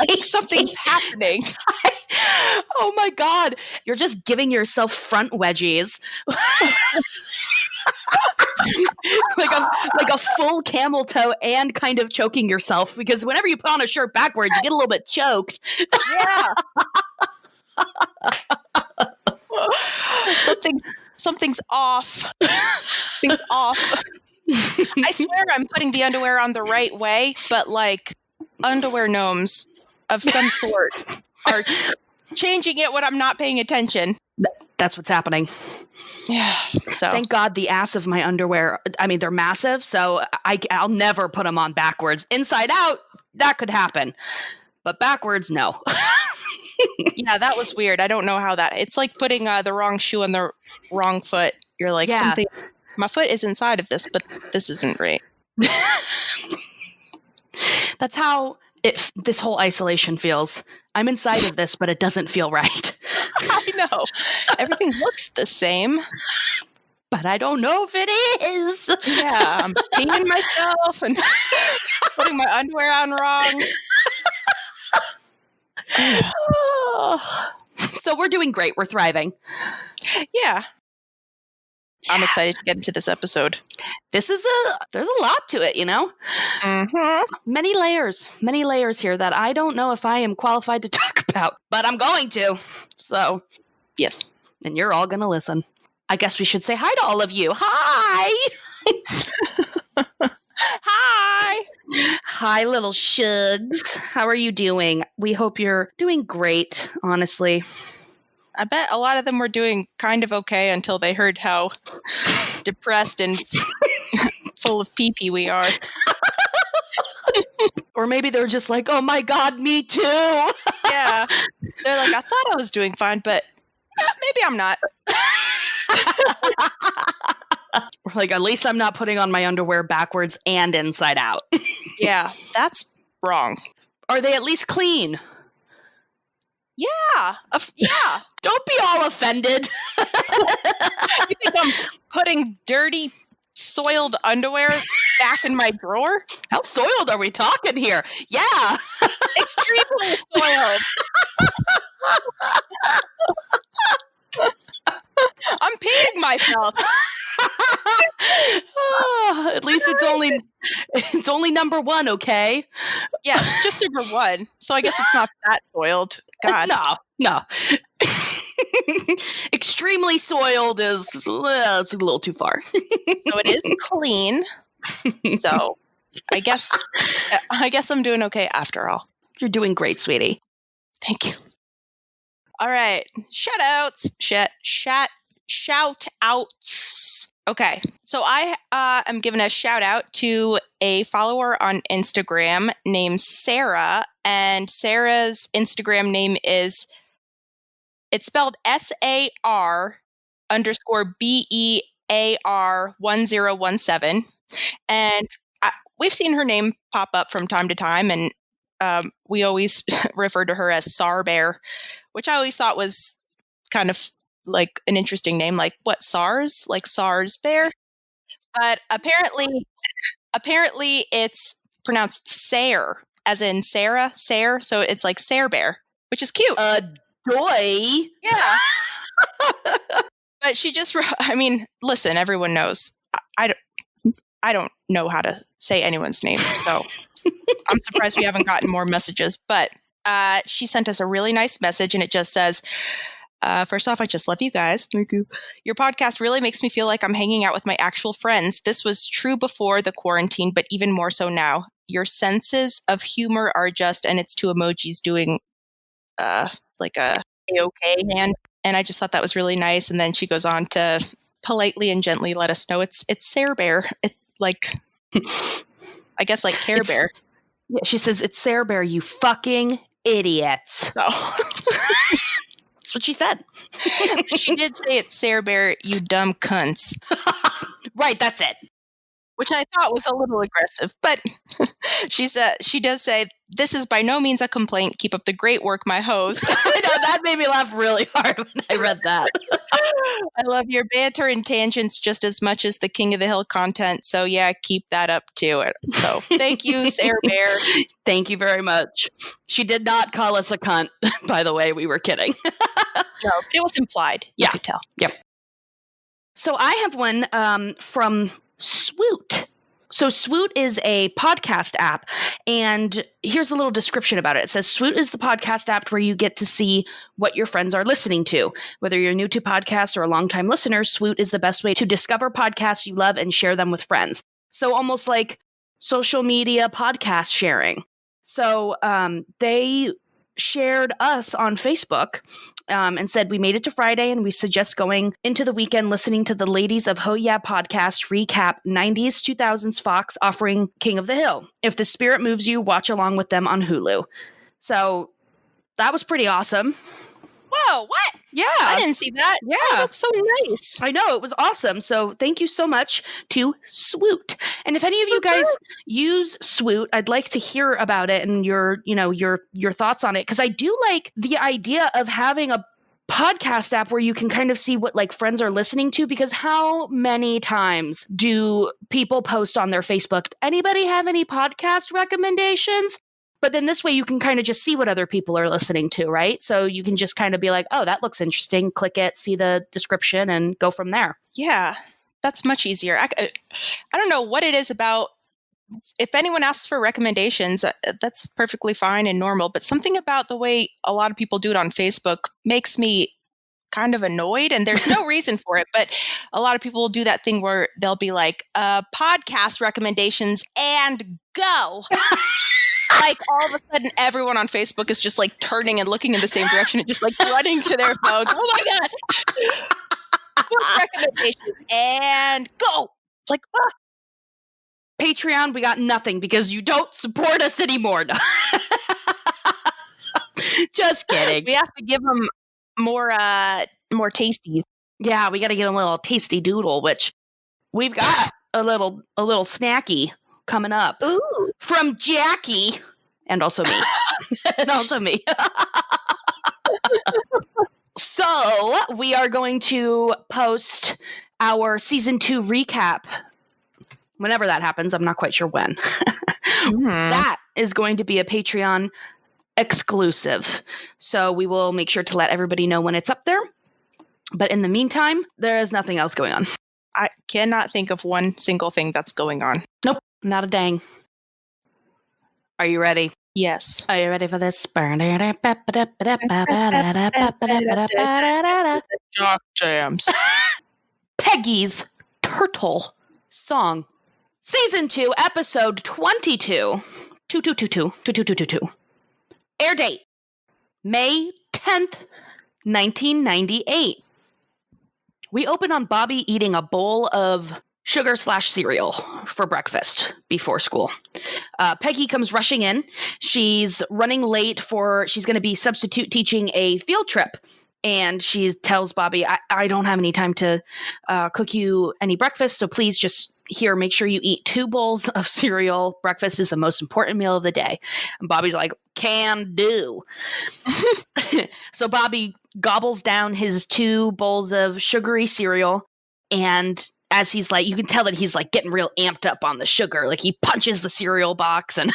I think something's happening. Oh my God. You're just giving yourself front wedgies. like a full camel toe and kind of choking yourself, because whenever you put on a shirt backwards, you get a little bit choked. Yeah. Something's off. Something's off. I swear I'm putting the underwear on the right way, but like underwear gnomes of some sort are changing it when I'm not paying attention. That's what's happening. Yeah. So thank God the ass of my underwear, I mean, they're massive, so I'll never put them on backwards. Inside out, that could happen. But backwards, no. Yeah, that was weird. I don't know how that... It's like putting the wrong shoe on the wrong foot. You're like, something... My foot is inside of this, but this isn't right. That's how this whole isolation feels. I'm inside of this, but it doesn't feel right. I know. Everything looks the same. But I don't know if it is. Yeah, I'm peeing myself and putting my underwear on wrong. So we're doing great. We're thriving. Yeah. I'm excited to get into this episode. There's a lot to it, you know? Mm-hmm. Many layers here that I don't know if I am qualified to talk about, but I'm going to. So, yes. And you're all going to listen. I guess we should say hi to all of you. Hi! Hi! Hi, little shugs. How are you doing? We hope you're doing great, honestly. I bet a lot of them were doing kind of okay until they heard how depressed and full of pee-pee we are. Or maybe they're just like, oh my God, me too. Yeah. They're like, I thought I was doing fine, but maybe I'm not. Like, at least I'm not putting on my underwear backwards and inside out. Yeah, that's wrong. Are they at least clean? Yeah. Yeah. Don't be all offended. You think I'm putting dirty, soiled underwear back in my drawer? How soiled are we talking here? Yeah. Extremely soiled. I'm peeing myself. Oh, at least it's only number one, okay? Yeah, it's just number one. So I guess it's not that soiled. God. No. Extremely soiled is it's a little too far. So it is clean. So I guess I'm doing okay after all. You're doing great, sweetie. Thank you. All right. Shout outs. Shout outs. Okay. So I am giving a shout out to a follower on Instagram named Sarah. And Sarah's Instagram name is, it's spelled SAR_BEAR1017. And we've seen her name pop up from time to time. And we always refer to her as Sar Bear, which I always thought was kind of like an interesting name, like what, SARS? Like SARS Bear? But apparently it's pronounced Sare, as in Sarah, Sare. So it's like Sare Bear, which is cute. Doy. Yeah. But she just, I mean, listen, everyone knows. I don't know how to say anyone's name, so I'm surprised we haven't gotten more messages. But she sent us a really nice message, and it just says, first off, I just love you guys. Thank you. Your podcast really makes me feel like I'm hanging out with my actual friends. This was true before the quarantine, but even more so now. Your senses of humor are just, and it's two emojis doing like a okay hand. And I just thought that was really nice. And then she goes on to politely and gently let us know it's Sarah Bear. It, like, I guess like Care Bear. Yeah, she says, it's Sarah Bear, you fucking idiots. Oh. That's what she said. She did say it's Sarah Bear, you dumb cunts. Right, that's it. which I thought was a little aggressive, but she does say, "This is by no means a complaint. Keep up the great work, my hoes." I know, that made me laugh really hard when I read that. I love your banter and tangents just as much as the King of the Hill content. So yeah, keep that up too. So thank you, Sarah Bear. Thank you very much. She did not call us a cunt, by the way. We were kidding. No, it was implied. You could tell. Yep. So I have one from Swoot. So Swoot is a podcast app, and here's a little description about it. It says, Swoot is the podcast app where you get to see what your friends are listening to. Whether you're new to podcasts or a longtime listener, Swoot is the best way to discover podcasts you love and share them with friends. So almost like social media podcast sharing. So they shared us on Facebook and said, we made it to Friday and we suggest going into the weekend listening to the Ladies of Ho Yeah podcast recap 90s, 2000s Fox offering King of the Hill. If the spirit moves you, watch along with them on Hulu. So that was pretty awesome. Whoa, what? Yeah. I didn't see that. Yeah. Oh, that's so nice. I know, it was awesome. So thank you so much to Swoot. And if any of you guys use Swoot, I'd like to hear about it and your thoughts on it. Because I do like the idea of having a podcast app where you can kind of see what like friends are listening to, because how many times do people post on their Facebook, anybody have any podcast recommendations? But then this way you can kind of just see what other people are listening to, right? So you can just kind of be like, oh, that looks interesting. Click it, see the description, and go from there. Yeah, that's much easier. I don't know what it is about. If anyone asks for recommendations, that's perfectly fine and normal. But something about the way a lot of people do it on Facebook makes me kind of annoyed. And there's no reason for it. But a lot of people will do that thing where they'll be like, podcast recommendations and go. Like all of a sudden, everyone on Facebook is just like turning and looking in the same direction and just like running to their phones. Oh my God. Recommendations and go. It's like, Patreon, we got nothing because you don't support us anymore. Just kidding. We have to give them more tasties. Yeah, we got to get a little tasty doodle, which we've got a little snacky coming up. Ooh. From Jackie and also me. And also me. So we are going to post our season 2 recap whenever that happens. I'm not quite sure when. That is going to be a Patreon exclusive. So we will make sure to let everybody know when it's up there. But in the meantime, there is nothing else going on. I cannot think of one single thing that's going on. Nope, not a dang. Are you ready? Yes. Are you ready for this? Jock jams. Peggy's Turtle Song. Season 2, episode 22. 2222. Air date, May 10th, 1998. We open on Bobby eating a bowl of sugar/cereal for breakfast before school. Peggy comes rushing in. She's running late she's going to be substitute teaching a field trip. And she tells Bobby, I don't have any time to cook you any breakfast, so please just here, make sure you eat 2 bowls of cereal. Breakfast is the most important meal of the day. And Bobby's like, can do. So Bobby gobbles down his 2 bowls of sugary cereal, and as he's like, you can tell that he's like getting real amped up on the sugar. Like he punches the cereal box and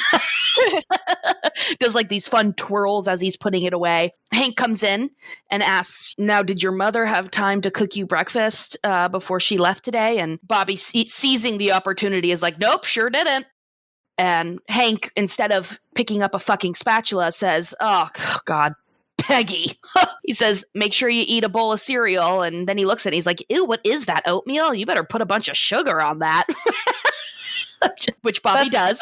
does like these fun twirls as he's putting it away. Hank comes in and asks, now, did your mother have time to cook you breakfast before she left today? And Bobby, seizing the opportunity, is like, nope, sure didn't. And Hank, instead of picking up a fucking spatula, says, oh, God, Peggy. He says, make sure you eat a bowl of cereal. And then he looks at it, he's like, ew, what is that, oatmeal? You better put a bunch of sugar on that. Which Bobby does.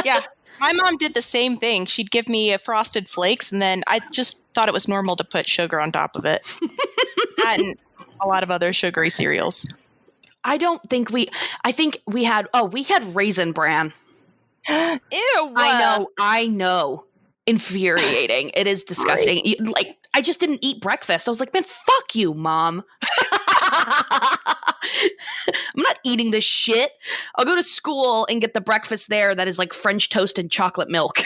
Yeah. My mom did the same thing. She'd give me Frosted Flakes, and then I just thought it was normal to put sugar on top of it. And a lot of other sugary cereals. I think we had Raisin Bran. Ew. I know. Infuriating. It is disgusting. Like, I just didn't eat breakfast. I was like, man, fuck you, Mom. I'm not eating this shit. I'll go to school and get the breakfast there that is like French toast and chocolate milk.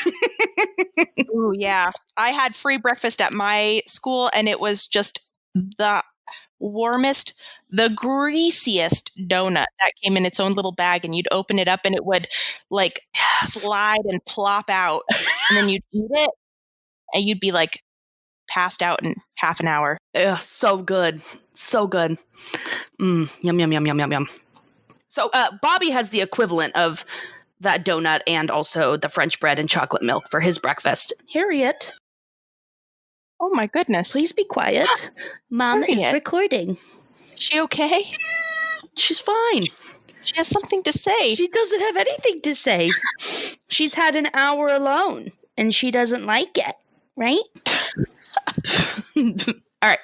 Ooh, yeah. I had free breakfast at my school, and it was just the warmest, the greasiest donut that came in its own little bag, and you'd open it up and it would like slide and plop out, and then you'd eat it and you'd be like passed out in half an hour. Ugh, so good. So good. Yum, yum, yum, yum, yum, yum. So Bobby has the equivalent of that donut and also the French bread and chocolate milk for his breakfast. Harriet. Oh my goodness. Please be quiet. Mom Harriet. is recording. Is she okay? She's fine. She has something to say. She doesn't have anything to say. She's had an hour alone and she doesn't like it, right? All right.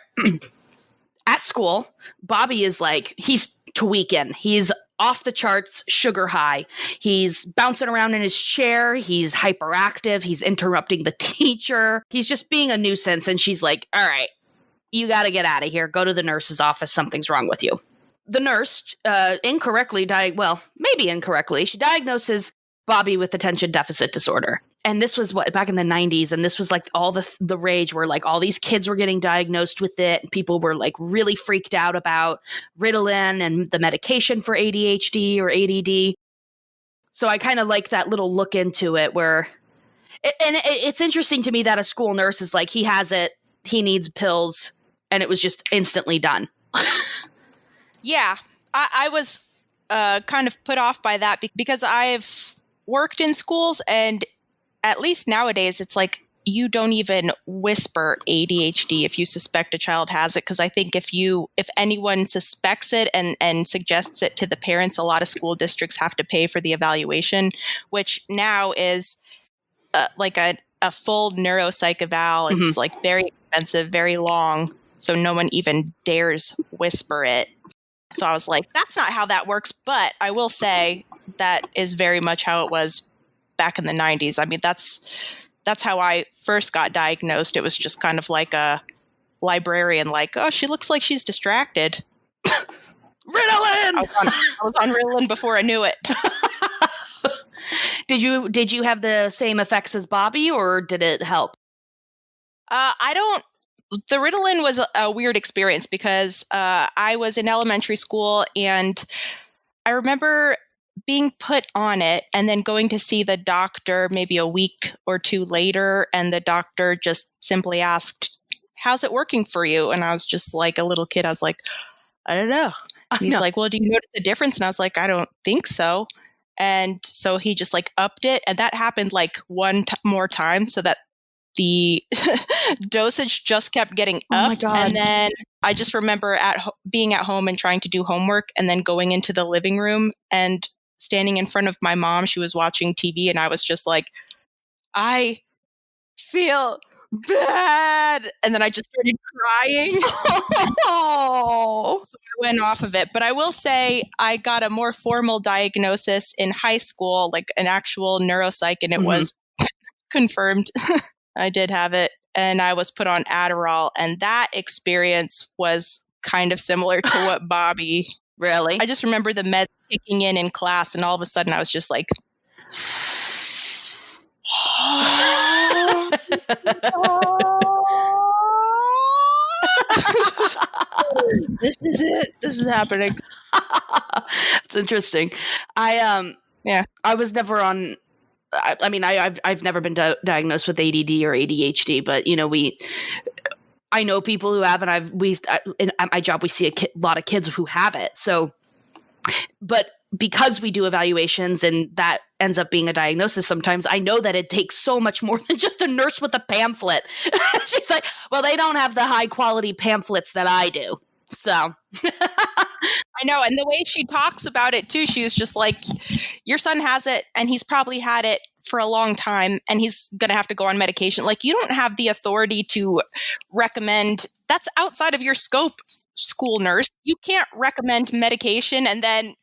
At school, Bobby is like, he's tweaking. He's off the charts, sugar high. He's bouncing around in his chair. He's hyperactive. He's interrupting the teacher. He's just being a nuisance. And she's like, all right, you got to get out of here. Go to the nurse's office. Something's wrong with you. The nurse maybe incorrectly, she diagnoses Bobby with attention deficit disorder. And this was back in the 90s. And this was like all the rage where like all these kids were getting diagnosed with it. And people were like really freaked out about Ritalin and the medication for ADHD or ADD. So I kind of like that little look into it where, it's interesting to me that a school nurse is like, he has it, he needs pills, and it was just instantly done. Yeah, I was kind of put off by that because I've worked in schools, and at least nowadays, it's like you don't even whisper ADHD if you suspect a child has it. Because I think if anyone suspects it and suggests it to the parents, a lot of school districts have to pay for the evaluation, which now is like a full neuropsych eval. Mm-hmm. It's like very expensive, very long. So no one even dares whisper it. So I was like, that's not how that works. But I will say that is very much how it was back in the 90s. I mean, that's how I first got diagnosed. It was just kind of like a librarian, like, oh, she looks like she's distracted. Ritalin! I was on Ritalin before I knew it. Did you have the same effects as Bobby, or did it help? The Ritalin was a weird experience because I was in elementary school, and I remember being put on it and then going to see the doctor maybe a week or two later, and the doctor just simply asked, how's it working for you? And I was just like a little kid. I was like, I don't know. And he's like, well, do you notice a difference? And I was like, I don't think so. And so he just like upped it. And that happened like one more time, so that the dosage just kept getting up. Oh my God. And then I just remember being at home and trying to do homework, and then going into the living room and standing in front of my mom. She was watching TV, and I was just like, I feel bad. And then I just started crying. Oh. So I went off of it. But I will say I got a more formal diagnosis in high school, like an actual neuropsych, and it was confirmed. I did have it, and I was put on Adderall, and that experience was kind of similar to what Bobby. Really? I just remember the meds kicking in class, and all of a sudden I was just like, this is it. This is happening. It's interesting. I was never on. I mean, I've never been diagnosed with ADD or ADHD, but you know, I know people who have, and at my job we see a lot of kids who have it. So, but because we do evaluations and that ends up being a diagnosis, sometimes I know that it takes so much more than just a nurse with a pamphlet. She's like, well, they don't have the high quality pamphlets that I do. So I know. And the way she talks about it too, she was just like, your son has it and he's probably had it for a long time and he's going to have to go on medication. Like, you don't have the authority to recommend. That's outside of your scope, school nurse. You can't recommend medication. And then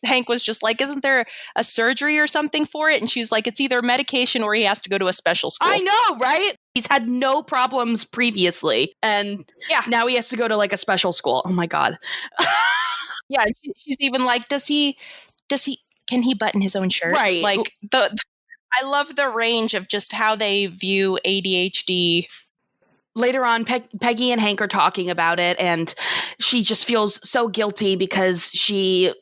Hank was just like, isn't there a surgery or something for it? And she was like, it's either medication or he has to go to a special school. I know, right? He's had no problems previously. And now he has to go to like a special school. Oh my God. Yeah, and she's even like, can he button his own shirt? Right. Like, I love the range of just how they view ADHD. Later on, Peggy and Hank are talking about it, and she just feels so guilty because she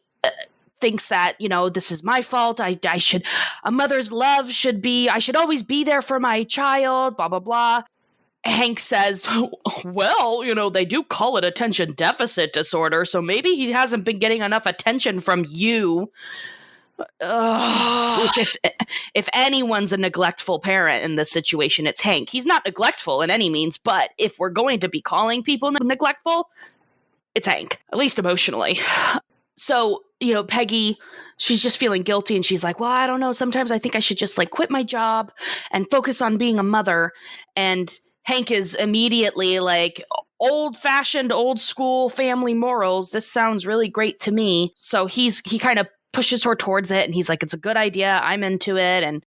thinks that, this is my fault. A mother's love should be, I should always be there for my child, blah, blah, blah. Hank says, well, they do call it attention deficit disorder, so maybe he hasn't been getting enough attention from you. Which if anyone's a neglectful parent in this situation, it's Hank. He's not neglectful in any means, but if we're going to be calling people neglectful, it's Hank, at least emotionally. So, Peggy, she's just feeling guilty, and she's like, well, I don't know. Sometimes I think I should just quit my job and focus on being a mother. And Hank is immediately like, old-fashioned, old-school family morals. This sounds really great to me. So he kind of pushes her towards it, and he's like, it's a good idea. I'm into it, and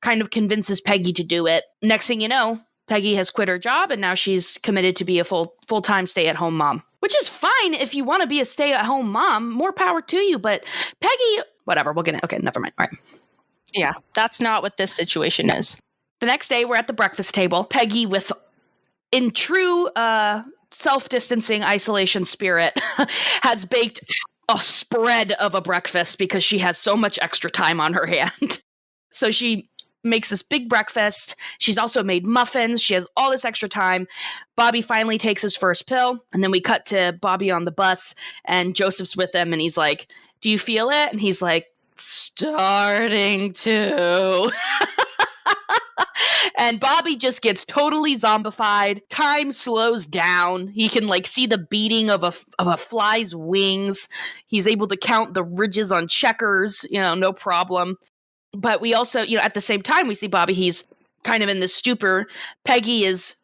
kind of convinces Peggy to do it. Next thing you know, Peggy has quit her job, and now she's committed to be a full-time stay-at-home mom, which is fine if you want to be a stay-at-home mom. More power to you, but Peggy, whatever, okay, never mind. All right. Yeah, that's not what this situation is. The next day, we're at the breakfast table. Peggy, in true self-distancing isolation spirit, has baked a spread of a breakfast because she has so much extra time on her hand. So she makes this big breakfast. She's also made muffins. She has all this extra time. Bobby finally takes his first pill, and then we cut to Bobby on the bus, and Joseph's with him, and he's like, do you feel it? And he's like, starting to. And Bobby just gets totally zombified. Time slows down. He can see the beating of a fly's wings. He's able to count the ridges on checkers, no problem. But we also, at the same time, we see Bobby, he's kind of in this stupor. Peggy is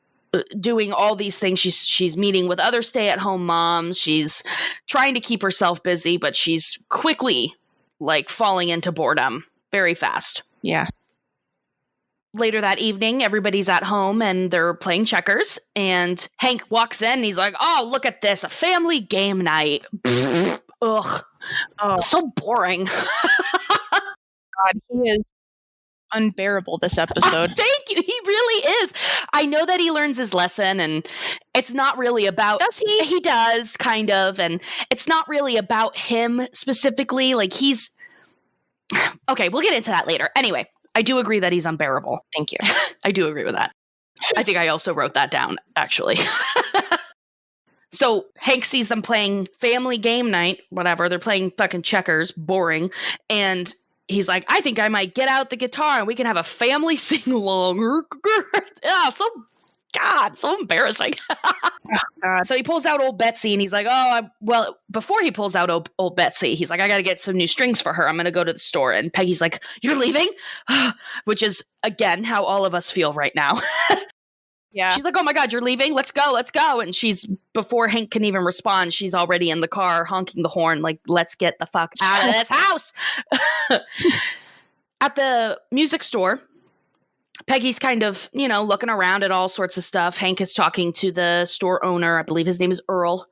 doing all these things. She's meeting with other stay-at-home moms. She's trying to keep herself busy, but she's quickly falling into boredom very fast. Yeah. Later that evening, everybody's at home and they're playing checkers, and Hank walks in and he's like, oh, look at this, a family game night. Ugh. Oh. So boring. God, he is unbearable this episode. Thank you. He really is. I know that he learns his lesson, and it's not really about... Does he? He does, kind of, and it's not really about him specifically. He's... Okay, we'll get into that later. Anyway, I do agree that he's unbearable. Thank you. I do agree with that. I think I also wrote that down, actually. So Hank sees them playing family game night, whatever. They're playing fucking checkers, boring. And he's like, I think I might get out the guitar and we can have a family sing-along. Yeah, so embarrassing. Oh, God. So he pulls out old Betsy, and he's like, well, before he pulls out old Betsy, he's like, I got to get some new strings for her. I'm going to go to the store. And Peggy's like, you're leaving? Which is, again, how all of us feel right now. Yeah. She's like, oh my God, you're leaving? Let's go. And before Hank can even respond, she's already in the car honking the horn, like, let's get the fuck out of this house. At the music store, Peggy's kind of, looking around at all sorts of stuff. Hank is talking to the store owner. I believe his name is Earl.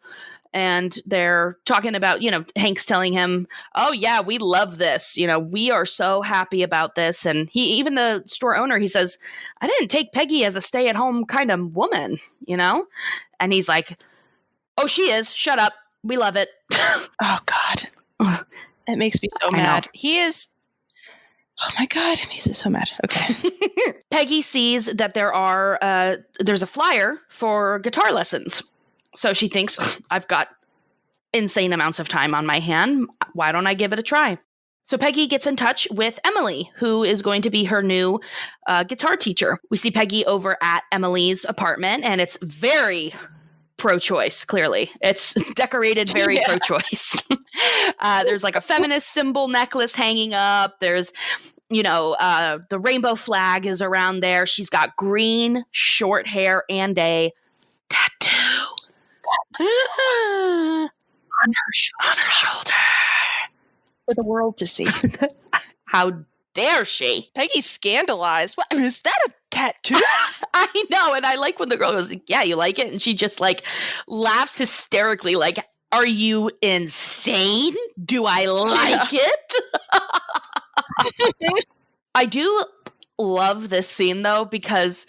And they're talking about, Hank's telling him, oh, yeah, we love this. We are so happy about this. And even the store owner, he says, I didn't take Peggy as a stay-at-home kind of woman, And he's like, oh, she is. Shut up. We love it. Oh, God. It makes me so mad. He is... Oh my God, it makes me so mad. Okay. Peggy sees that there's a flyer for guitar lessons. So she thinks, I've got insane amounts of time on my hand. Why don't I give it a try? So Peggy gets in touch with Emily, who is going to be her new guitar teacher. We see Peggy over at Emily's apartment, and it's very pro-choice, clearly. It's decorated very pro-choice. There's a feminist symbol necklace hanging up. There's, the rainbow flag is around there. She's got green short hair and a tattoo. On her shoulder. For the world to see. How dare she? Peggy's scandalized. What, is that a tattoo? I know, and I like when the girl goes, yeah, you like it? And she just laughs hysterically, Are you insane? Do I like it? I do love this scene, though, because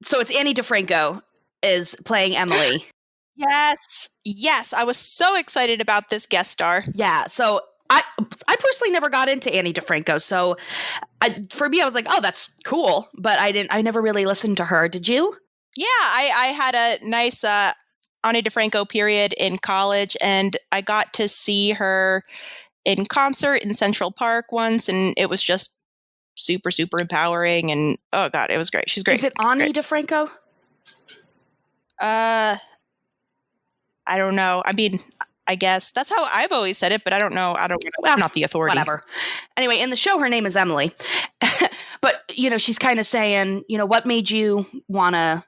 so it's Annie DeFranco is playing Emily. Yes. I was so excited about this guest star. Yeah. So I personally never got into Annie DeFranco. So for me, I was like, oh, that's cool. But I never really listened to her. Did you? Yeah, I had a nice Ani DeFranco period in college, and I got to see her in concert in Central Park once, and it was just super, super empowering. And oh god, it was great. She's great. Is it Ani DeFranco? I don't know. I mean, I guess that's how I've always said it, but I don't know. I'm not the authority. Whatever. Anyway, in the show, her name is Emily. But, she's kind of saying, what made you want to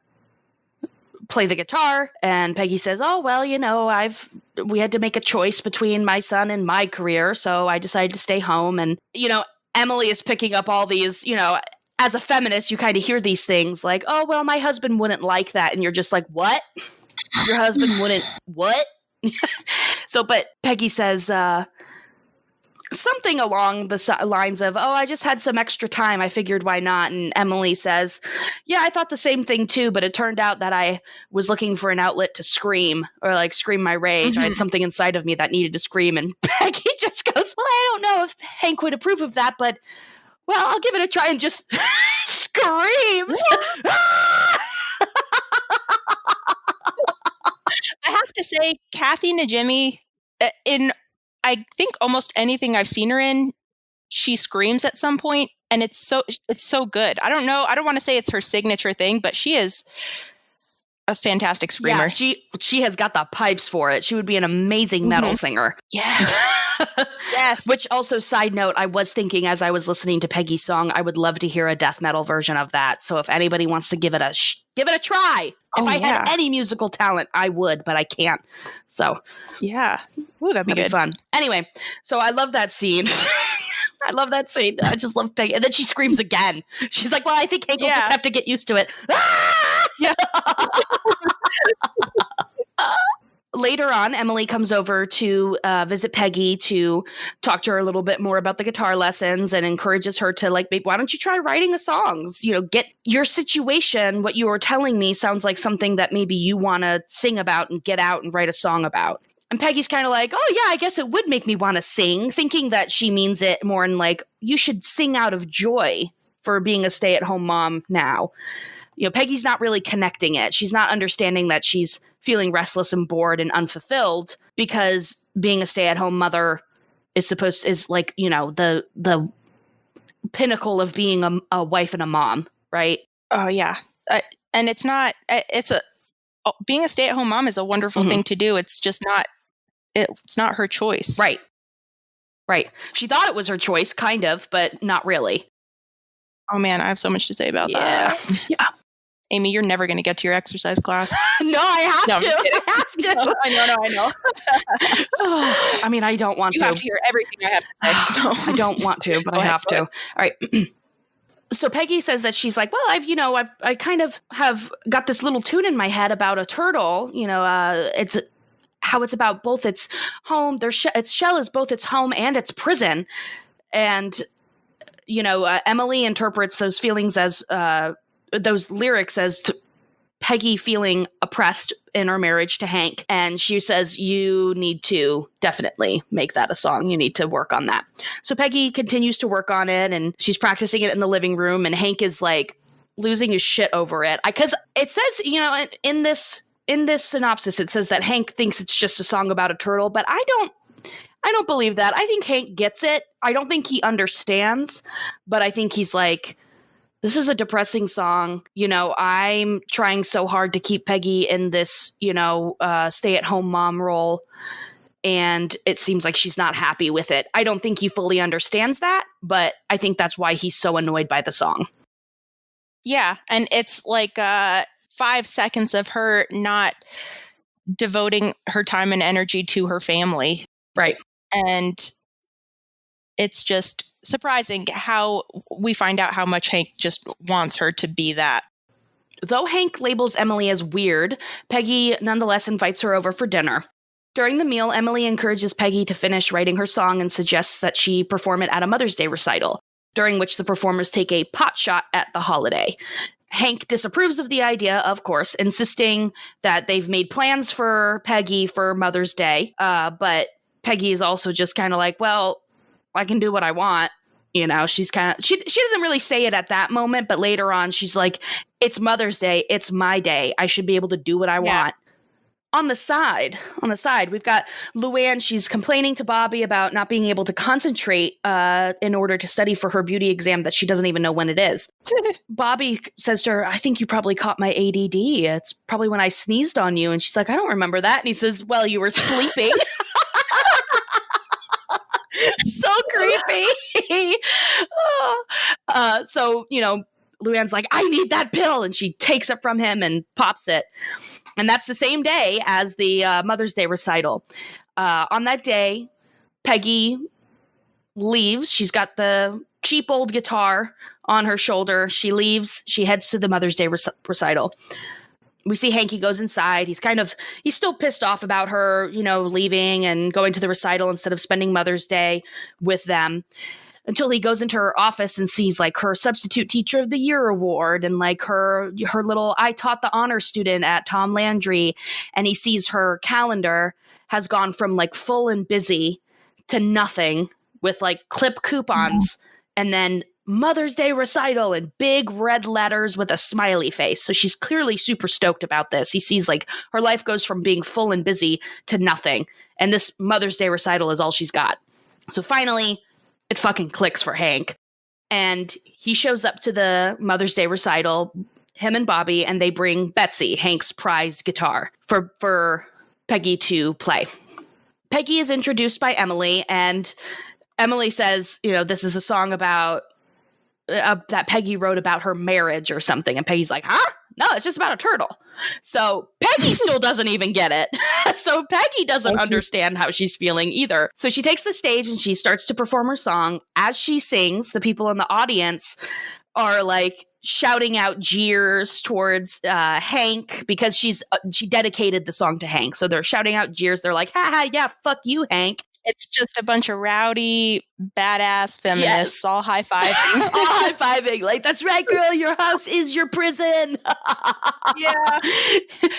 play the guitar? And Peggy says, oh, well, we had to make a choice between my son and my career, so I decided to stay home. And, Emily is picking up all these, as a feminist, you kind of hear these things like, oh, well, my husband wouldn't like that. And you're just like, what? Your husband wouldn't what? So, but Peggy says something along the lines of, oh, I just had some extra time. I figured why not? And Emily says, yeah, I thought the same thing too, but it turned out that I was looking for an outlet to scream or like scream my rage. I had something inside of me that needed to scream. And Peggy just goes, well, I don't know if Hank would approve of that, but well, I'll give it a try, and just screams. I have to say, Kathy Najimy, in I think almost anything I've seen her in, she screams at some point, and it's so good. I don't know. I don't want to say it's her signature thing, but she is a fantastic screamer. Yeah, she has got the pipes for it. She would be an amazing metal singer. Yeah. Yes. Which also, side note, I was thinking as I was listening to Peggy's song, I would love to hear a death metal version of that. So if anybody wants to give it a try. If I had any musical talent, I would, but I can't. So yeah. Ooh, that'd be good. Fun. Anyway, so I love that scene. I love that scene. I just love Peggy. And then she screams again. She's like, well, I think Hank will just have to get used to it. Yeah. Later on, Emily comes over to visit Peggy to talk to her a little bit more about the guitar lessons and encourages her to maybe, why don't you try writing the songs? Get your situation. What you were telling me sounds like something that maybe you want to sing about and get out and write a song about. And Peggy's kind of like, oh yeah, I guess it would make me want to sing, thinking that she means it more in you should sing out of joy for being a stay-at-home mom now. Peggy's not really connecting it. She's not understanding that she's feeling restless and bored and unfulfilled because being a stay-at-home mother is the pinnacle of being a wife and a mom, right? Oh yeah. And it's not, being a stay-at-home mom is a wonderful thing to do. It's just not, it's not her choice. Right. She thought it was her choice, kind of, but not really. Oh man, I have so much to say about that. Yeah. Amy, you're never going to get to your exercise class. No, I have to. No, I know. I mean, I don't want to. You have to hear everything I have to say. No. I don't want to, but I have to. All right. So Peggy says that she's like, well, I kind of have got this little tune in my head about a turtle. It's how it's about both its home. Its shell is both its home and its prison. And, Emily interprets those feelings as those lyrics as Peggy feeling oppressed in her marriage to Hank. And she says, you need to definitely make that a song. You need to work on that. So Peggy continues to work on it, and she's practicing it in the living room, and Hank is losing his shit over it. Because it says, in this synopsis, it says that Hank thinks it's just a song about a turtle, but I don't believe that. I think Hank gets it. I don't think he understands, but I think he's like, this is a depressing song. I'm trying so hard to keep Peggy in this, stay-at-home mom role, and it seems like she's not happy with it. I don't think he fully understands that, but I think that's why he's so annoyed by the song. Yeah, and it's 5 seconds of her not devoting her time and energy to her family. Right. And it's just surprising how we find out how much Hank just wants her to be that. Though Hank labels Emily as weird, Peggy nonetheless invites her over for dinner. During the meal, Emily encourages Peggy to finish writing her song and suggests that she perform it at a Mother's Day recital, during which the performers take a pot shot at the holiday. Hank disapproves of the idea, of course, insisting that they've made plans for Peggy for Mother's Day, but Peggy is also just kind of like, well, I can do what I want. You know, she's kind of, she doesn't really say it at that moment, but later on she's like, it's Mother's Day. It's my day. I should be able to do what I want. On the side, we've got Luann. She's complaining to Bobby about not being able to concentrate in order to study for her beauty exam that she doesn't even know when it is. Bobby says to her, I think you probably caught my ADD. It's probably when I sneezed on you. And she's like, I don't remember that. And he says, well, you were sleeping. So creepy. So, you know, Luann's like, I need that pill. And she takes it from him and pops it. And that's the same day as the Mother's Day recital. On that day, Peggy leaves. She's got the cheap old guitar on her shoulder. She leaves. She heads to the Mother's Day recital. We see Hanky goes inside. He's still pissed off about her, you know, leaving and going to the recital instead of spending Mother's Day with them. Until he goes into her office and sees like her substitute teacher of the year award and like her little I taught the honor student at Tom Landry. And he sees her calendar has gone from like full and busy to nothing with like clip coupons and then Mother's Day recital in big red letters with a smiley face. So she's clearly super stoked about this. He sees like her life goes from being full and busy to nothing. And this Mother's Day recital is all she's got. So finally, it fucking clicks for Hank. And he shows up to the Mother's Day recital, him and Bobby, and they bring Betsy, Hank's prized guitar, for Peggy to play. Peggy is introduced by Emily, and Emily says, you know, this is a song about that Peggy wrote about her marriage or something. And Peggy's like, huh? No, it's just about a turtle. So Peggy still doesn't even get it. So Peggy doesn't understand how she's feeling either. So she takes the stage and she starts to perform her song. As she sings, the people in the audience are like shouting out jeers towards Hank because she dedicated the song to Hank. So they're shouting out jeers. They're like, ha ha, yeah, fuck you, Hank. It's just a bunch of rowdy, badass feminists all high-fiving. All high-fiving. Like, that's right, girl. Your house is your prison. Yeah.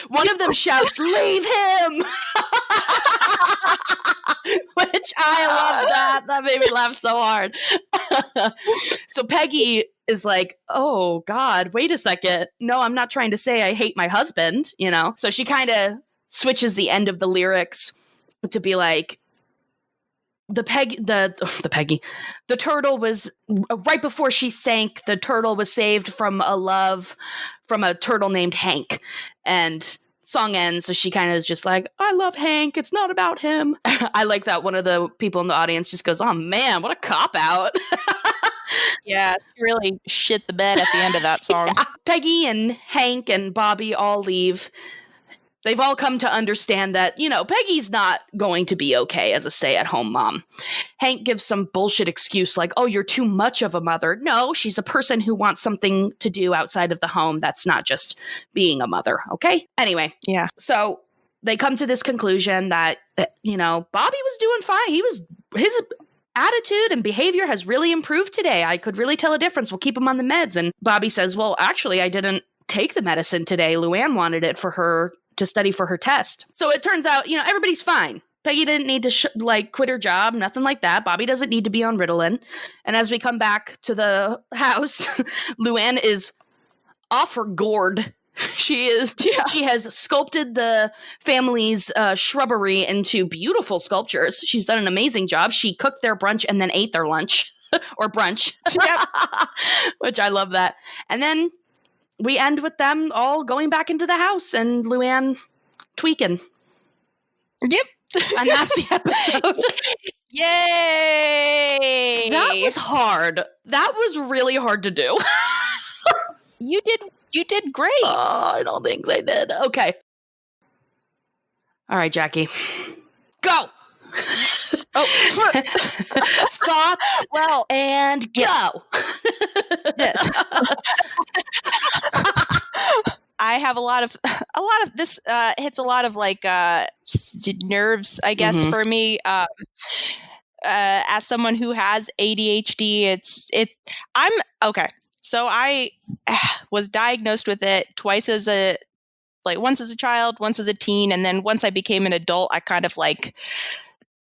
One of them shouts, leave him. Which I love that. That made me laugh so hard. So Peggy is like, oh, God, wait a second. No, I'm not trying to say I hate my husband, you know? So she kind of switches the end of the lyrics to be like, the turtle was right before she sank. The turtle was saved from a turtle named Hank, and song ends. So she kind of is just like, I love Hank. It's not about him. I like that one of the people in the audience just goes, oh man, what a cop out. Yeah, she really shit the bed at the end of that song. Yeah. Peggy and Hank and Bobby all leave. They've all come to understand that, you know, Peggy's not going to be okay as a stay-at-home mom. Hank gives some bullshit excuse like, oh, you're too much of a mother. No, she's a person who wants something to do outside of the home. That's not just being a mother, okay? Anyway. Yeah. So they come to this conclusion that, you know, Bobby was doing fine. His attitude and behavior has really improved today. I could really tell a difference. We'll keep him on the meds. And Bobby says, well, actually, I didn't take the medicine today. Luann wanted it for her to study for her test. So it turns out, you know, everybody's fine. Peggy didn't need to quit her job, nothing like that. Bobby doesn't need to be on Ritalin. And as we come back to the house, Luann is off her gourd. She has sculpted the family's shrubbery into beautiful sculptures. She's done an amazing job. She cooked their brunch and then ate their lunch or brunch. Yep. Which I love that. And then we end with them all going back into the house and Luann tweaking. Yep. And that's the episode. Yay! That was hard. That was really hard to do. You did great. Oh, I don't think I did. Okay. All right, Jackie. Go! Oh. Thoughts? Well, and go. Yes. I have a lot of this hits a lot of like nerves, I guess, for me. As someone who has ADHD, I'm okay. So I was diagnosed with it twice once as a child, once as a teen, and then once I became an adult, I kind of like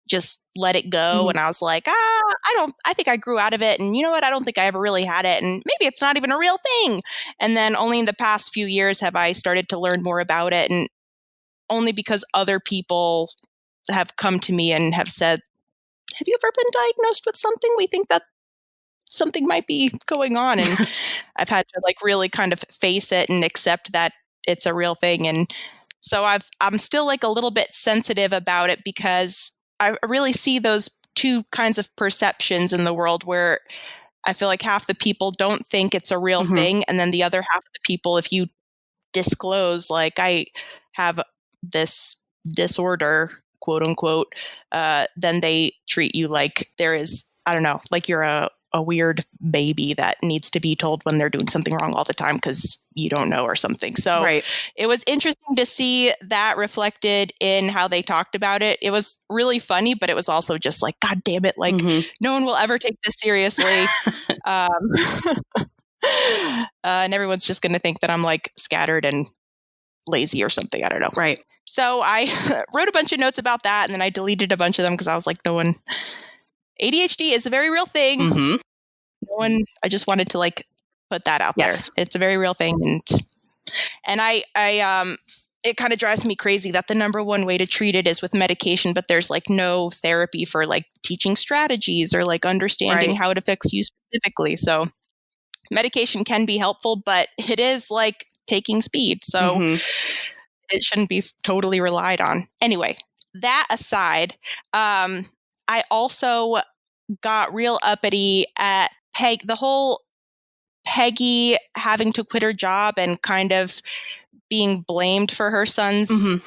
just let it go. And I was like, I think I grew out of it. And you know what? I don't think I ever really had it. And maybe it's not even a real thing. And then only in the past few years have I started to learn more about it. And only because other people have come to me and have said, have you ever been diagnosed with something? We think that something might be going on. And I've had to like really kind of face it and accept that it's a real thing. And so I'm still like a little bit sensitive about it because I really see those two kinds of perceptions in the world where I feel like half the people don't think it's a real thing. And then the other half of the people, if you disclose, like, I have this disorder, quote unquote, then they treat you like there is, I don't know, like you're a weird baby that needs to be told when they're doing something wrong all the time because you don't know or something. So It was interesting to see that reflected in how they talked about it. It was really funny, but it was also just like, God damn it. Like no one will ever take this seriously. And everyone's just going to think that I'm like scattered and lazy or something. I don't know. Right. So I wrote a bunch of notes about that and then I deleted a bunch of them because I was like, ADHD is a very real thing. I just wanted to like put that out there. It's a very real thing. And I it kind of drives me crazy that the number one way to treat it is with medication, but there's like no therapy for like teaching strategies or like understanding how it affects you specifically. So medication can be helpful, but it is like taking speed. So it shouldn't be totally relied on. Anyway, that aside, I also got real uppity at the whole Peggy having to quit her job and kind of being blamed for her son's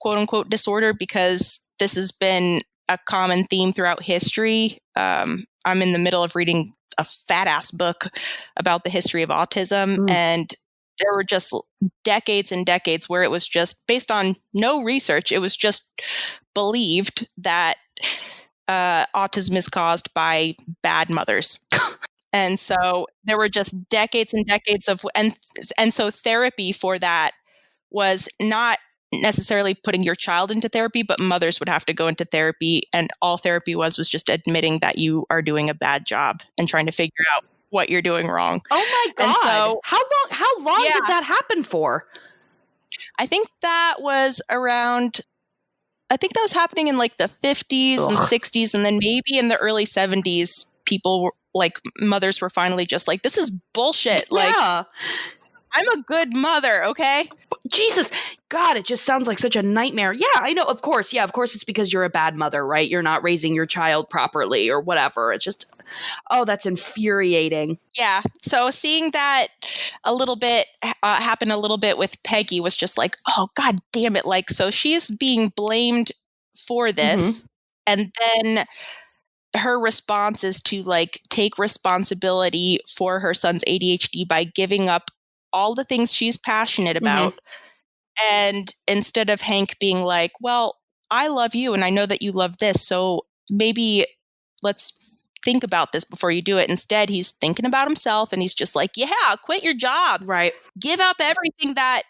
quote unquote disorder, because this has been a common theme throughout history. I'm in the middle of reading a fat ass book about the history of autism, and there were just decades and decades where it was just based on no research. It was just believed that autism is caused by bad mothers. And so there were just decades and decades of, and so therapy for that was not necessarily putting your child into therapy, but mothers would have to go into therapy. And all therapy was just admitting that you are doing a bad job and trying to figure out what you're doing wrong. Oh my God. And so, how long did that happen for? I think that was happening in like the 50s and 60s. And then maybe in the early 70s, people were like, mothers were finally just like, this is bullshit. Like, I'm a good mother. Okay. Jesus, God, it just sounds like such a nightmare. Yeah, I know. Of course. Yeah, of course it's because you're a bad mother, right? You're not raising your child properly or whatever. It's just, that's infuriating. Yeah. So seeing that a little bit happen a little bit with Peggy was just like, oh, God damn it. Like, so she's being blamed for this. And then her response is to like take responsibility for her son's ADHD by giving up all the things she's passionate about. And instead of Hank being like, well, I love you and I know that you love this, so maybe let's think about this before you do it. Instead, he's thinking about himself and he's just like, yeah, quit your job. Right. Give up everything that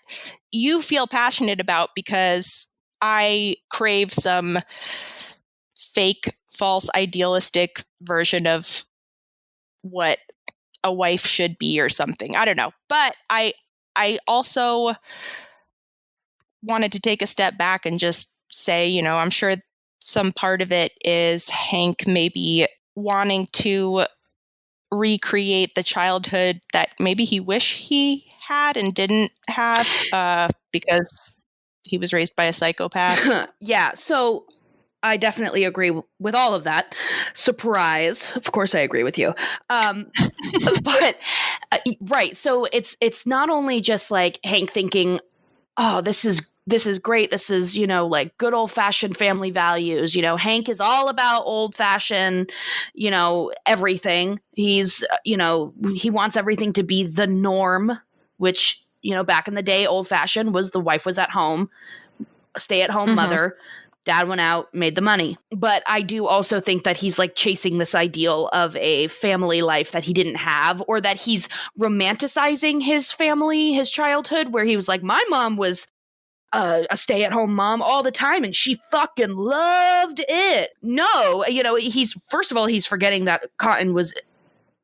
you feel passionate about because I crave some fake, false, idealistic version of what a wife should be or something. I don't know. But I also wanted to take a step back and just say, you know, I'm sure some part of it is Hank maybe wanting to recreate the childhood that maybe he wish he had and didn't have because he was raised by a psychopath. Yeah. So I definitely agree with all of that. Surprise. Of course I agree with you. But right. So it's not only just like Hank thinking, oh, this is great. This is, you know, like good old fashioned family values. You know, Hank is all about old fashioned, you know, everything. He's, you know, he wants everything to be the norm, which, back in the day, old fashioned was the wife was at home, stay at home mother. Dad went out, made the money. But I do also think that he's like chasing this ideal of a family life that he didn't have, or that he's romanticizing his family, his childhood, where he was like, my mom was a stay-at-home mom all the time and she fucking loved it. No, he's first of all, he's forgetting that Cotton was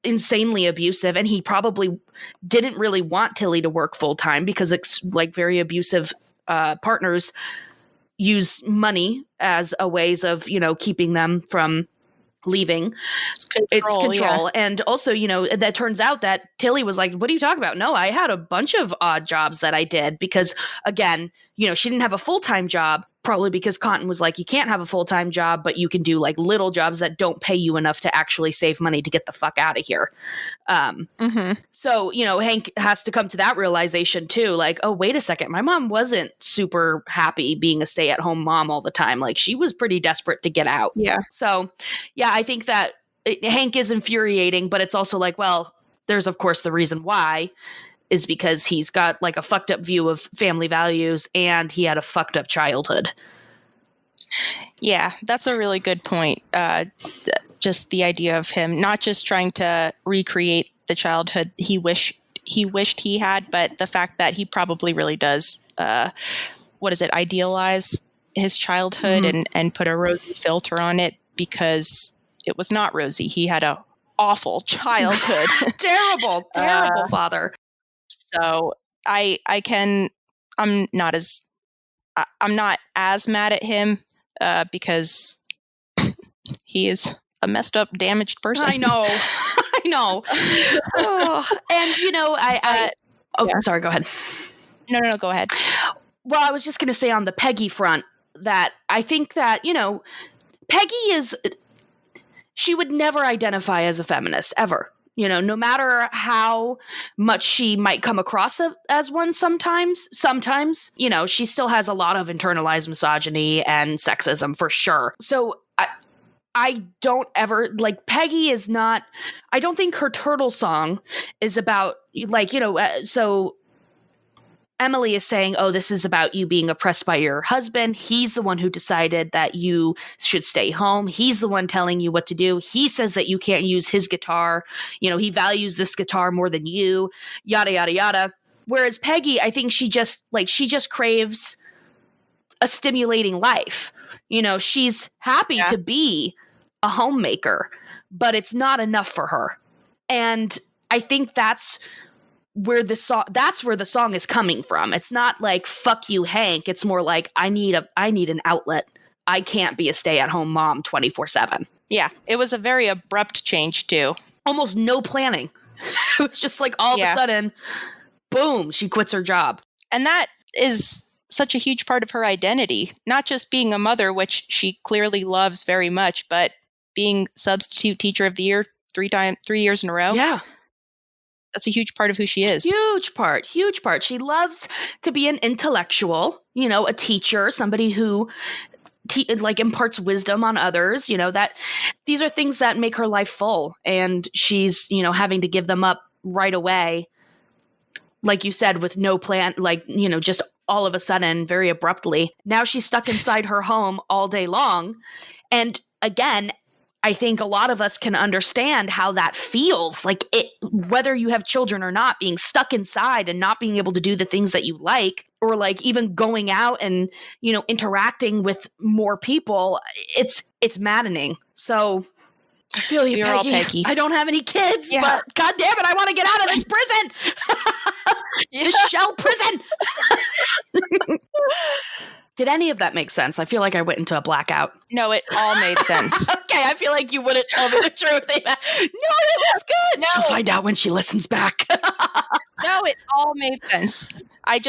insanely abusive, and he probably didn't really want Tilly to work full-time because it's like very abusive partners use money as a ways of, keeping them from leaving. It's control. Yeah. And also, that turns out that Tilly was like, what are you talking about? No, I had a bunch of odd jobs that I did because, again, she didn't have a full-time job, probably because Cotton was like, you can't have a full-time job, but you can do like little jobs that don't pay you enough to actually save money to get the fuck out of here. So, Hank has to come to that realization too. Like, oh, wait a second. My mom wasn't super happy being a stay-at-home mom all the time. Like, she was pretty desperate to get out. Yeah. So, yeah, I think that Hank is infuriating, but it's also like, well, there's of course the reason why is because he's got like a fucked up view of family values and he had a fucked up childhood. Yeah, that's a really good point. Just the idea of him not just trying to recreate the childhood he wished he had, but the fact that he probably really does, idealize his childhood and put a rosy filter on it, because it was not rosy. He had a awful childhood. Terrible father. So I'm not as mad at him because he is a messed up, damaged person. I know. Oh, and I'm sorry, go ahead. No, go ahead. Well, I was just going to say on the Peggy front that I think that, Peggy she would never identify as a feminist ever. No matter how much she might come across as one sometimes, she still has a lot of internalized misogyny and sexism for sure. So I don't ever, like, Peggy is not, I don't think her Turtle song is about, so Emily is saying, oh, this is about you being oppressed by your husband. He's the one who decided that you should stay home. He's the one telling you what to do. He says that you can't use his guitar. He values this guitar more than you, yada, yada, yada. Whereas Peggy, I think she just craves a stimulating life. She's happy to be a homemaker, but it's not enough for her. And I think that's where the song is coming from. It's not like fuck you, Hank. It's more like I need an outlet. I can't be a stay-at-home mom 24/7. Yeah, it was a very abrupt change too. Almost no planning. It was just like all of a sudden, boom, she quits her job. And that is such a huge part of her identity, not just being a mother, which she clearly loves very much, but being substitute teacher of the year 3 years in a row. Yeah. That's a huge part of who she is. Huge part. She loves to be an intellectual, a teacher, somebody who imparts wisdom on others, that these are things that make her life full. And she's, having to give them up right away. Like you said, with no plan, just all of a sudden, very abruptly. Now she's stuck inside her home all day long. And again, I think a lot of us can understand how that feels, like whether you have children or not, being stuck inside and not being able to do the things that you like, or like even going out and, interacting with more people. It's maddening. So I feel you, Peggy. All Peggy. I don't have any kids, but God damn it, I want to get out of this prison. This shell prison. Did any of that make sense? I feel like I went into a blackout. No, it all made sense. Okay, I feel like you wouldn't tell me the truth. No, that was good. No. She'll find out when she listens back. No, it all made sense. I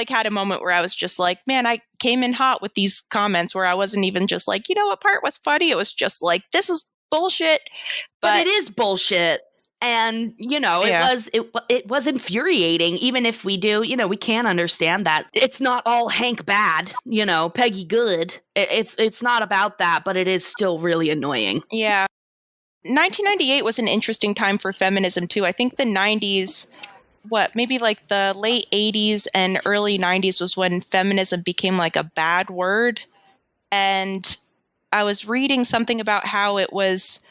had a moment where I was just like, man, I came in hot with these comments where I wasn't even just like, what part was funny? It was just like, this is bullshit. But it is bullshit. And, it was infuriating, even if we do, we can understand that. It's not all Hank bad, Peggy good. It's not about that, but it is still really annoying. Yeah. 1998 was an interesting time for feminism, too. I think the 90s maybe like the late 80s and early 90s was when feminism became like a bad word. And I was reading something about how it was,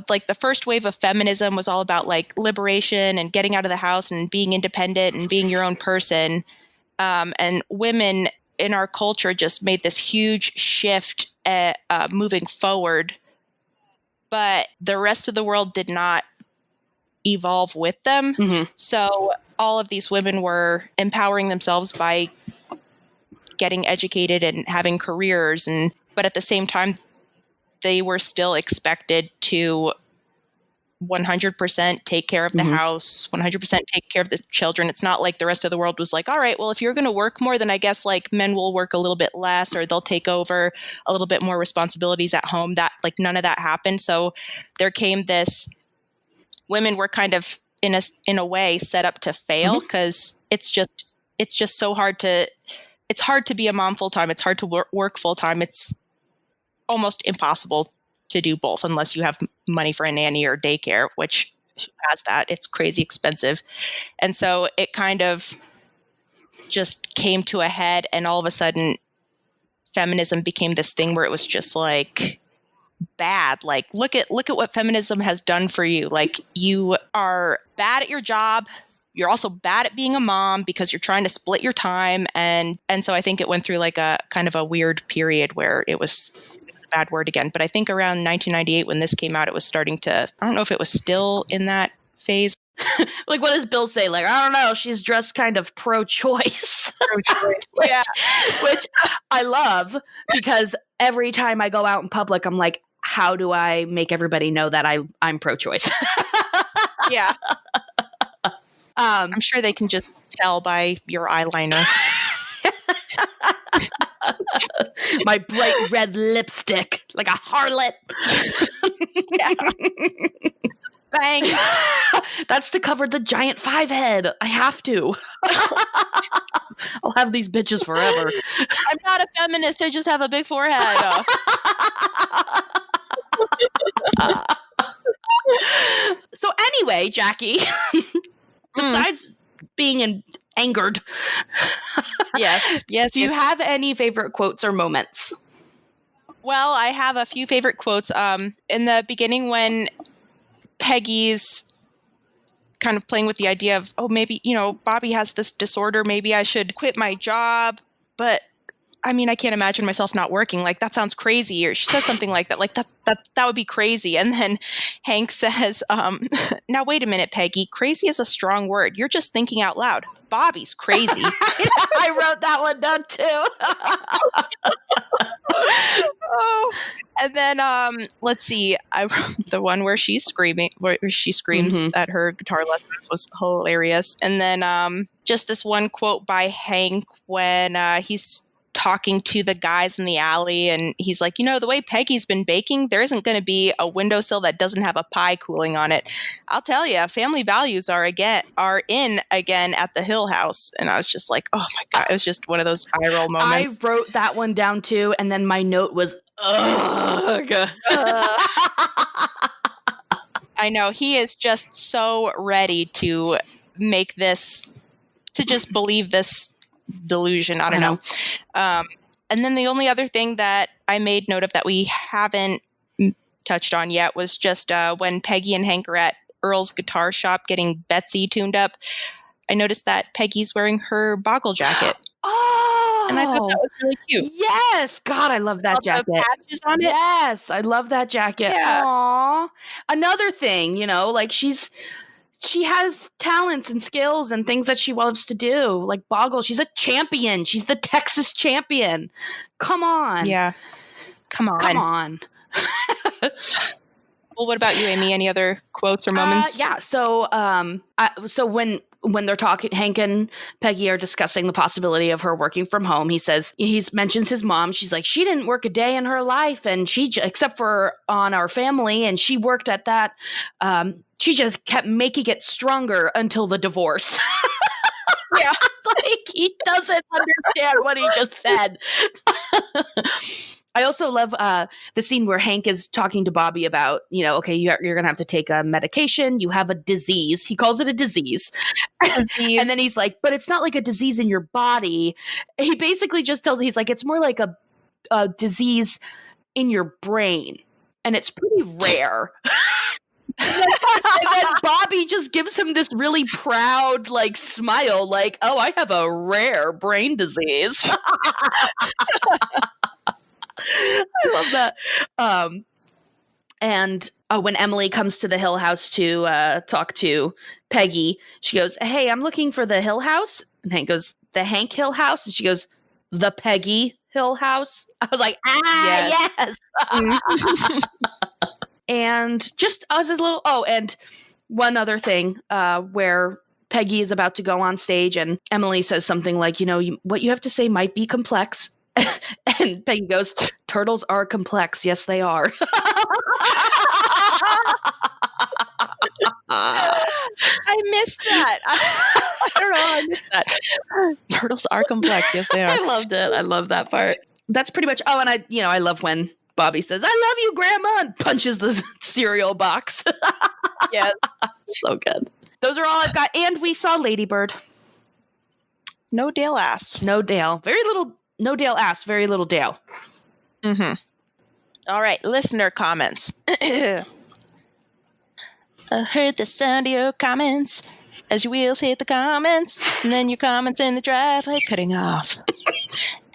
like the first wave of feminism was all about like liberation and getting out of the house and being independent and being your own person. And women in our culture just made this huge shift moving forward. But the rest of the world did not evolve with them. Mm-hmm. So all of these women were empowering themselves by getting educated and having careers, but at the same time they were still expected to 100% take care of the house, 100% take care of the children. It's not like the rest of the world was like, all right, well, if you're going to work more, then I guess like men will work a little bit less, or they'll take over a little bit more responsibilities at home. That like none of that happened. So there came this, women were kind of in a way set up to fail, because it's just so hard it's hard to be a mom full time. It's hard to work full time. It's almost impossible to do both unless you have money for a nanny or daycare, which has that. It's crazy expensive. And so it kind of just came to a head, and all of a sudden feminism became this thing where it was just like bad. Like, look at what feminism has done for you. Like, you are bad at your job. You're also bad at being a mom because you're trying to split your time. And so I think it went through like a kind of a weird period where it was a bad word again. But I think around 1998, when this came out, it was starting to, I don't know if it was still in that phase. Like, what does Bill say? Like, I don't know. She's dressed kind of pro-choice. Pro-choice. Yeah. Which I love, because every time I go out in public, I'm like, how do I make everybody know that I'm pro-choice? Yeah. I'm sure they can just tell by your eyeliner. My bright red lipstick, like a harlot. Thanks. That's to cover the giant 5 head. I have to. I'll have these bitches forever. I'm not a feminist. I just have a big forehead. So anyway, Jackie, besides being angered, yes, do you have any favorite quotes or moments? Well, I have a few favorite quotes. In the beginning, when Peggy's kind of playing with the idea of, oh, maybe, Bobby has this disorder, maybe I should quit my job. But I mean, I can't imagine myself not working. Like, that sounds crazy. Or she says something like that. Like, that would be crazy. And then Hank says, now, wait a minute, Peggy. Crazy is a strong word. You're just thinking out loud. Bobby's crazy. I wrote that one down too. Oh. And then let's see. I wrote the one where she screams at her guitar lessons was hilarious. And then just this one quote by Hank when he's talking to the guys in the alley, and he's like, the way Peggy's been baking, there isn't going to be a windowsill that doesn't have a pie cooling on it. I'll tell you, family values are in again at the Hill House. And I was just like, oh my God, it was just one of those eye roll moments. I wrote that one down too, and then my note was, ugh. I know, he is just so ready to make this, to just believe this delusion. I don't know. And then the only other thing that I made note of that we haven't touched on yet was just when Peggy and Hank are at Earl's guitar shop getting Betsy tuned up. I noticed that Peggy's wearing her boggle jacket. Oh! And I thought that was really cute. Yes! God, I love that jacket. The patches on it. Yes! I love that jacket. Yeah. Aww. Another thing, like she has talents and skills and things that she loves to do. Like Boggle, she's a champion. She's the Texas champion. Come on. Yeah. Come on. Well, what about you, Amy? Any other quotes or moments? Yeah. So, so when they're talking, Hank and Peggy are discussing the possibility of her working from home. He mentions his mom. She's like, she didn't work a day in her life, and except for on our family, and she worked at that. She just kept making it stronger until the divorce. Yeah. Like, he doesn't understand what he just said. I also love the scene where Hank is talking to Bobby about, okay, you're going to have to take a medication. You have a disease. He calls it a disease. And then he's like, but it's not like a disease in your body. He basically just tells, he's like, it's more like a disease in your brain. And it's pretty rare. And then Bobby just gives him this really proud, like, smile, like, oh, I have a rare brain disease. I love that. And when Emily comes to the Hill House to talk to Peggy, she goes, hey, I'm looking for the Hill House. And Hank goes, the Hank Hill House? And she goes, the Peggy Hill House? I was like, yes. Mm-hmm. And just as a little, and one other thing, where Peggy is about to go on stage and Emily says something like, what you have to say might be complex. And Peggy goes, turtles are complex. Yes, they are. I missed that. I don't know. I missed that. Turtles are complex. Yes, they are. I loved it. I love that part. That's pretty much. Oh, and I love when Bobby says, I love you, Grandma, and punches the cereal box. Yes. So good. Those are all I've got. And we saw Ladybird. No Dale ass. No Dale. Very little. No Dale ass. Very little Dale. Mm-hmm. All right. Listener comments. I heard the sound of your comments as your wheels hit the comments, and then your comments in the driveway cutting off.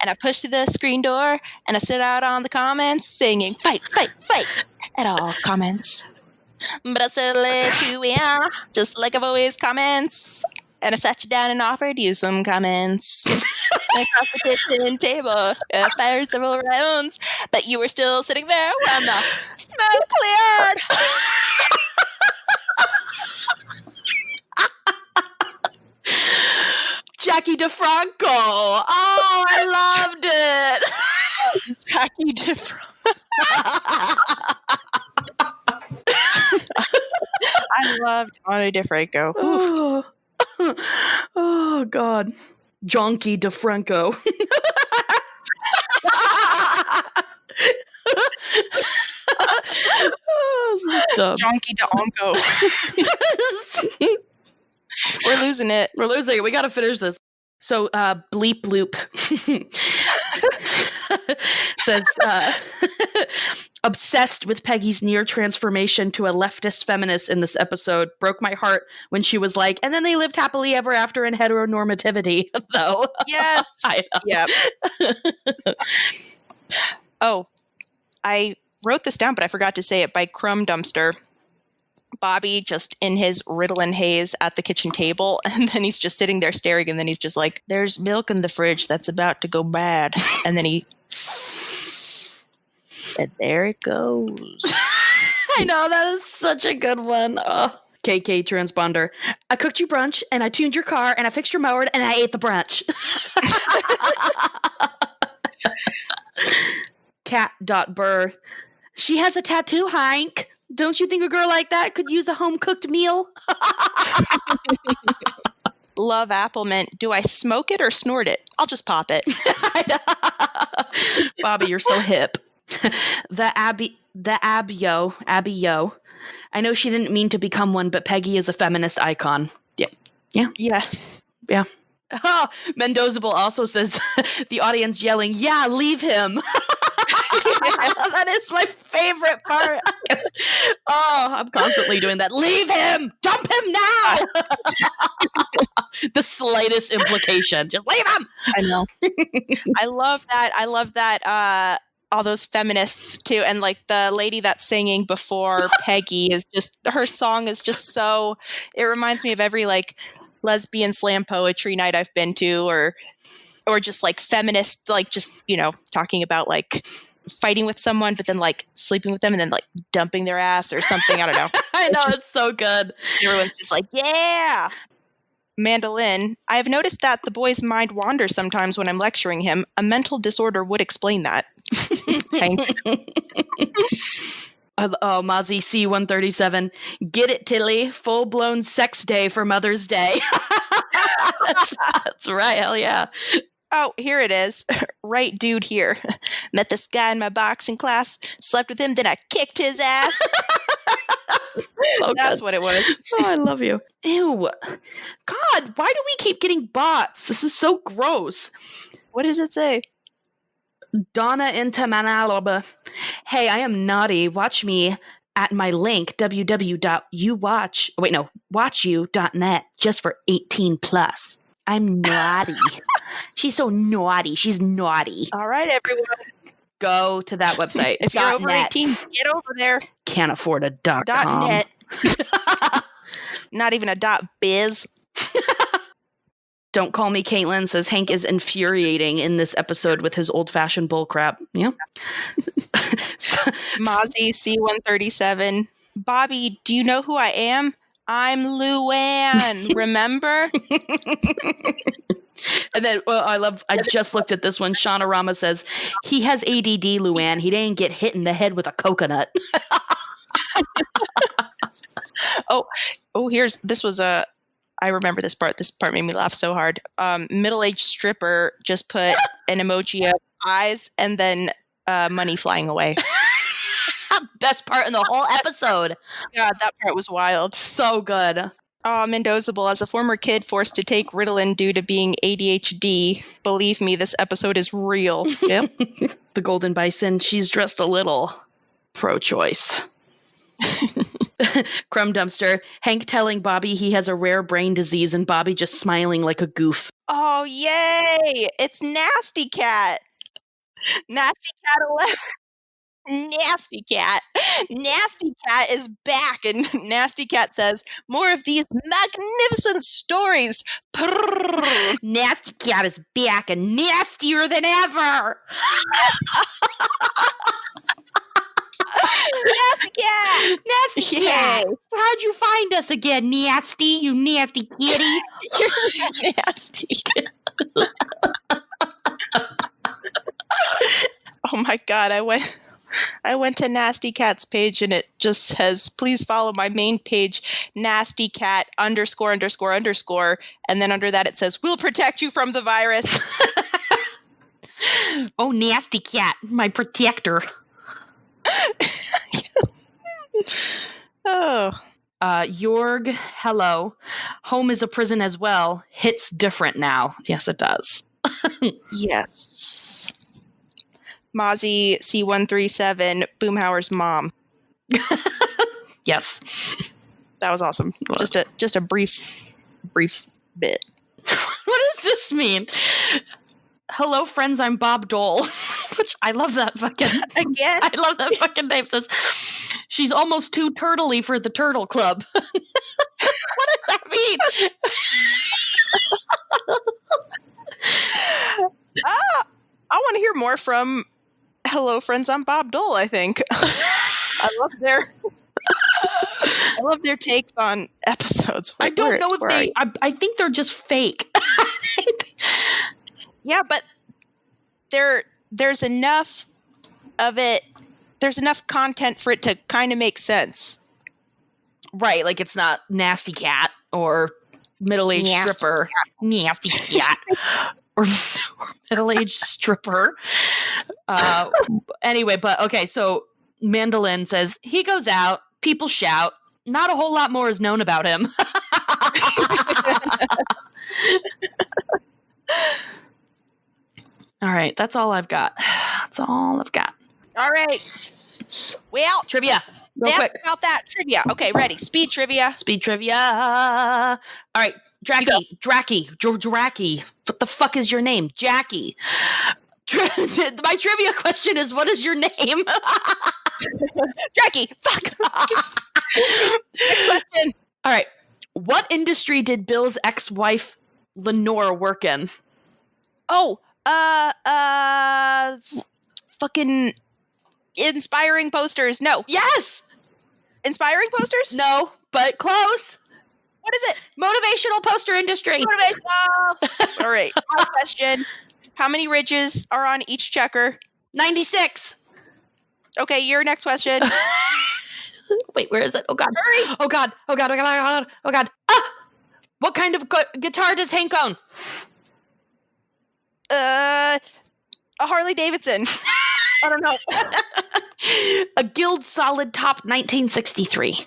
And I pushed through the screen door, and I stood out on the comments singing, fight, fight, fight, at all comments. But I said, let you in, just like I've always comments. And I sat you down and offered you some comments. Across the kitchen table, I fired several rounds, but you were still sitting there when the smoke cleared. Jackie DeFranco. Oh, I loved it. Jackie DeFranco. I loved Johnny DeFranco. Oh, God. Jonky DeFranco. Jonky DeOnko. We're losing it. We're losing it. We got to finish this. So, Bleep Bloop says, obsessed with Peggy's near transformation to a leftist feminist in this episode. Broke my heart when she was like, and then they lived happily ever after in heteronormativity, though. Yes. I know. Yep. Oh, I wrote this down, but I forgot to say it. By Crumb Dumpster. Bobby just in his Ritalin haze at the kitchen table, and then he's just sitting there staring, and then he's just like, there's milk in the fridge that's about to go bad. And then and there it goes. I know, that is such a good one. Oh. KK transponder. I cooked you brunch, and I tuned your car, and I fixed your mower, and I ate the brunch. Cat.burr. She has a tattoo, Hank. Don't you think a girl like that could use a home-cooked meal? Love Applemint. Do I smoke it or snort it? I'll just pop it. Bobby, you're so hip. Abby Yo. I know she didn't mean to become one, but Peggy is a feminist icon. Yeah. Oh, Mendozable also says the audience yelling, yeah, leave him. That is my favorite part. Oh, I'm constantly doing that. Leave him! Dump him now! The slightest implication. Just leave him! I know. I love that. All those feminists too. And like the lady that's singing before Peggy is just, her song is just so, it reminds me of every like lesbian slam poetry night I've been to, or just like feminist, like just, talking about like fighting with someone, but then like sleeping with them and then like dumping their ass or something. I don't know. I know, it's so good. Everyone's just like, yeah. Mandolin. I have noticed that the boy's mind wanders sometimes when I'm lecturing him. A mental disorder would explain that. Hank. Mozzie C137. Get it, Tilly. Full-blown sex day for Mother's Day. That's right. Hell yeah. Oh, here it is. Right dude here. Met this guy in my boxing class, slept with him, then I kicked his ass. So That's good. what it was. Oh, I love you. Ew. God, why do we keep getting bots? This is so gross. What does it say? Donna Intamanalaba. Hey, I am naughty. Watch me at my link, watchu.net, just for 18 plus. I'm naughty. She's so naughty. She's naughty. All right, everyone. Go to that website. If you're over .net. 18, get over there. Can't afford a .com. .net. Not even a .biz. Don't call me Caitlin says Hank is infuriating in this episode with his old-fashioned bullcrap. Yeah. Mozzie C137. Bobby, do you know who I am? I'm Luann. Remember? And then, I just looked at this one. Shauna Rama says, he has ADD, Luann. He didn't get hit in the head with a coconut. I remember this part. This part made me laugh so hard. Middle-aged stripper just put an emoji of eyes and then money flying away. Best part in the whole episode. Yeah, that part was wild. So good. Mendozable, as a former kid forced to take Ritalin due to being ADHD, believe me, this episode is real. Yep. The Golden Bison, she's dressed a little pro-choice. Crumb Dumpster, Hank telling Bobby he has a rare brain disease and Bobby just smiling like a goof. Oh, yay! It's Nasty Cat. Nasty Cat 11. Nasty Cat. Nasty Cat is back, and Nasty Cat says, more of these magnificent stories. Prrr. Nasty Cat is back and nastier than ever. Nasty Cat! Nasty Cat! How'd you find us again, Nasty? You nasty kitty! You're nasty. Oh my god, I went to Nasty Cat's page and it just says, please follow my main page, Nasty Cat ____, and then under that it says, we'll protect you from the virus. Oh, Nasty Cat, my protector. Oh. Jorg, hello. Home is a prison as well. Hits different now. Yes, it does. Yes. Mozzie C137, Boomhauer's mom. Yes. That was awesome. Just a brief bit. What does this mean? Hello, friends, I'm Bob Dole. Which I love that fucking... Again? I love that fucking name. Says, she's almost too turtley for the Turtle Club. What does that mean? I want to hear more from Hello, friends, I'm Bob Dole, I think. I love their takes on episodes. I don't know if I think they're just fake. Yeah, but there's enough of it. There's enough content for it to kind of make sense. Right, like it's not Nasty Cat or middle-aged stripper. Nasty Cat. or middle-aged stripper. Anyway, but okay, so Mandolin says, he goes out, people shout, not a whole lot more is known about him. All right, that's all I've got. That's all I've got. All right. Well, trivia. Real quick. About that trivia. Okay, ready. Speed trivia. Speed trivia. All right, Dracky. What the fuck is your name? Jackie. My trivia question is, what is your name? Dracky. Fuck. Next question. All right. What industry did Bill's ex-wife Lenore work in? Oh, fucking inspiring posters. No. Yes. Inspiring posters? No, but close. What is it? Motivational poster industry. Motivational. All right. My question. How many ridges are on each checker? 96. Okay, your next question. Wait, where is it? Oh, God. Hurry. Oh, God. Oh, God. Oh, God. Oh, God. Ah! What kind of guitar does Hank own? A Harley Davidson. I don't know. A Guild Solid Top 1963.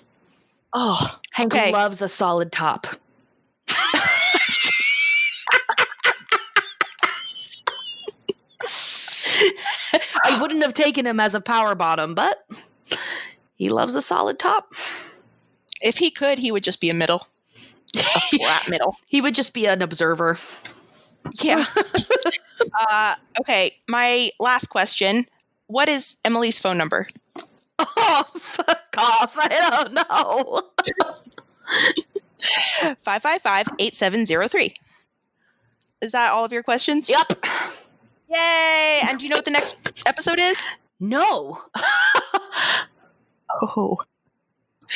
Oh, Hank okay. loves a solid top. I wouldn't have taken him as a power bottom, but he loves a solid top. If he could, he would just be a middle. A flat middle. He would just be an observer. Yeah. Okay, my last question. What is Emily's phone number? Oh, fuck off. I don't know. 555-8703. Is that all of your questions? Yep. Yay! And do you know what the next episode is? No. Oh.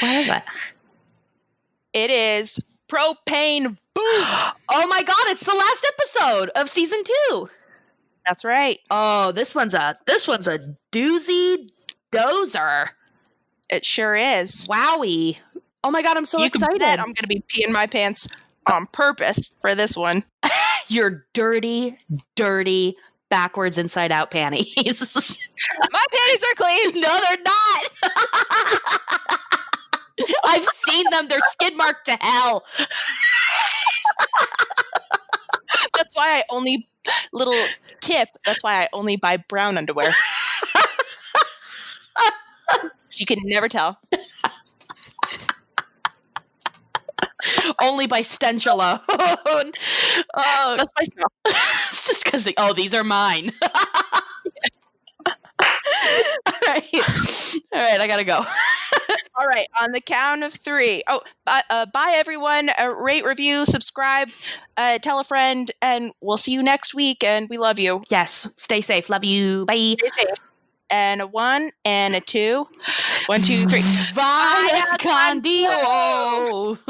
What is it? It is Propane Boom! Oh my god, it's the last episode of season 2. That's right. Oh, this one's a doozy dozer. It sure is. Wowie. Oh my god, I'm so excited. You can bet I'm going to be peeing my pants on purpose for this one. Your dirty, dirty, backwards inside out panties. My panties are clean. No, they're not. I've seen them. They're skid marked to hell. That's why I only, little tip, that's why I only buy brown underwear. So you can never tell. Only by stench alone. Oh, That's my smell. it's just because, these are mine. All right, I gotta go. All right, on the count of 3. Oh, bye everyone. Rate, review, subscribe, tell a friend, and we'll see you next week. And we love you. Yes, stay safe. Love you. Bye. Stay safe. And a 1 and a 2. 1, 2, 3. Vaya con Dios.